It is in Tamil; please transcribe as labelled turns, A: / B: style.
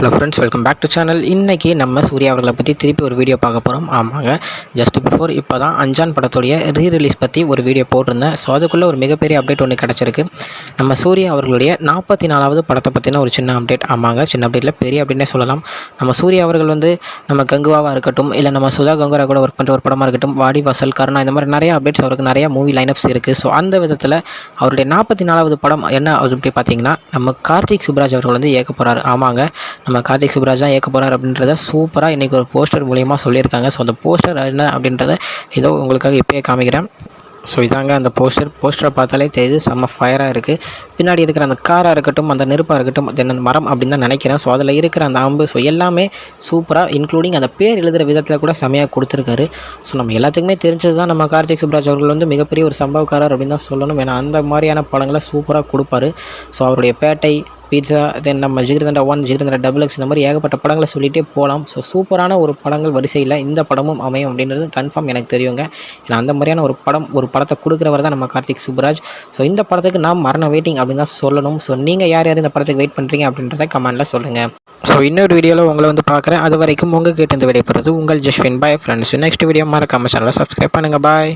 A: Hello friends, welcome back to channel. இன்றைக்கி நம்ம சூர்யா அவர்களை பற்றி திருப்பி ஒரு வீடியோ பார்க்க போகிறோம். ஆமாங்க, ஜஸ்ட் பிஃபோர் இப்போ தான் அஞ்சான் படத்துடைய ரீரிலீஸ் பற்றி ஒரு வீடியோ போட்டிருந்தேன். ஸோ அதுக்குள்ளே ஒரு மிகப்பெரிய அப்டேட் ஒன்று கிடச்சிருக்கு. நம்ம சூர்யா அவர்களுடைய 44வது படத்தை பற்றின ஒரு சின்ன அப்டேட். ஆமாங்க, சின்ன அப்டேட்டில் பெரிய அப்டேட்னே சொல்லலாம். நம்ம சூர்யா அவர்கள் நம்ம கங்குவாவாக இருக்கட்டும், இல்லை நம்ம சுதா கங்குரா கூட ஒர்க் பண்ணுற ஒரு படமாக இருக்கட்டும், வாடிவாசல், கருணா, இந்த மாதிரி நிறைய அப்டேட்ஸ் அவருக்கு நிறைய மூவி லைனப்ஸ் இருக்குது. ஸோ அந்த விதத்தில் அவருடைய 44வது படம் என்ன அப்படி பார்த்தீங்கன்னா, நம்ம கார்த்திக் சுப்ராஜ் அவர்கள் இயக்க போகிறாரு. ஆமாங்க, நம்ம கார்த்திக் சுப்ராஜ் தான் இயக்க போகிறார் அப்படின்றத சூப்பராக இன்றைக்கி ஒரு போஸ்டர் மூலியமாக சொல்லியிருக்காங்க. ஸோ அந்த போஸ்டர் என்ன அப்படின்றத ஏதோ உங்களுக்காக இப்போயே காமிக்கிறேன். ஸோ இதாங்க அந்த போஸ்டரை பார்த்தாலே தெரியுது, செம்ம ஃபயராக இருக்குது. பின்னாடி இருக்கிற அந்த காராக இருக்கட்டும், அந்த நெருப்பாக இருக்கட்டும், அந்த மரம் அப்படின்னு தான் நினைக்கிறேன். ஸோ அதில் இருக்கிற அந்த அம்பு, ஸோ எல்லாமே சூப்பராக, இன்க்ளூடிங் அந்த பேர் எழுதுகிற விதத்தில் கூட செமையாக கொடுத்துருக்காரு. ஸோ நம்ம எல்லாத்துக்குமே தெரிஞ்சது தான், நம்ம கார்த்திக் சுப்ராஜ் அவர்கள் மிகப்பெரிய ஒரு சம்பவக்காரர் அப்படின்னு தான் சொல்லணும். ஏன்னா அந்த மாதிரியான படங்களை சூப்பராக கொடுப்பாரு. ஸோ அவருடைய பேட்டை, பீட்சா, தென் நம்ம ஜிகிர்தண்டா 1, ஜிகிர்தண்டா XX, இந்த மாதிரி ஏகப்பட்ட படங்களை சொல்லிகிட்டே போகலாம். ஸோ சூப்பரான ஒரு படங்கள் வரிசையில் இந்த படமும் அமையும் அப்படின்றது கன்ஃபார்ம் எனக்கு தெரியுங்க. ஏன்னா அந்த மாதிரியான ஒரு படத்தை கொடுக்குறவர் தான் நம்ம கார்த்திக் சுப்ராஜ். ஸோ இந்த படத்துக்கு நான் மரண வெயிட்டிங் அப்படின்னு தான் சொல்லணும். ஸோ நீங்கள் யார் இந்த படத்துக்கு வெயிட் பண்ணுறீங்க அப்படின்றத கமெண்ட்டில் சொல்லுங்கள். ஸோ இன்னொரு வீடியோவில் உங்களை பார்க்குறேன். அது வரைக்கும் உங்கள் கிட்ட இருந்து விடைபெறுறது உங்கள் Jaswin. Bye friends. Next video மறக்காம சேனலை சப்ஸ்கிரைப் பண்ணுங்கள். பாய்.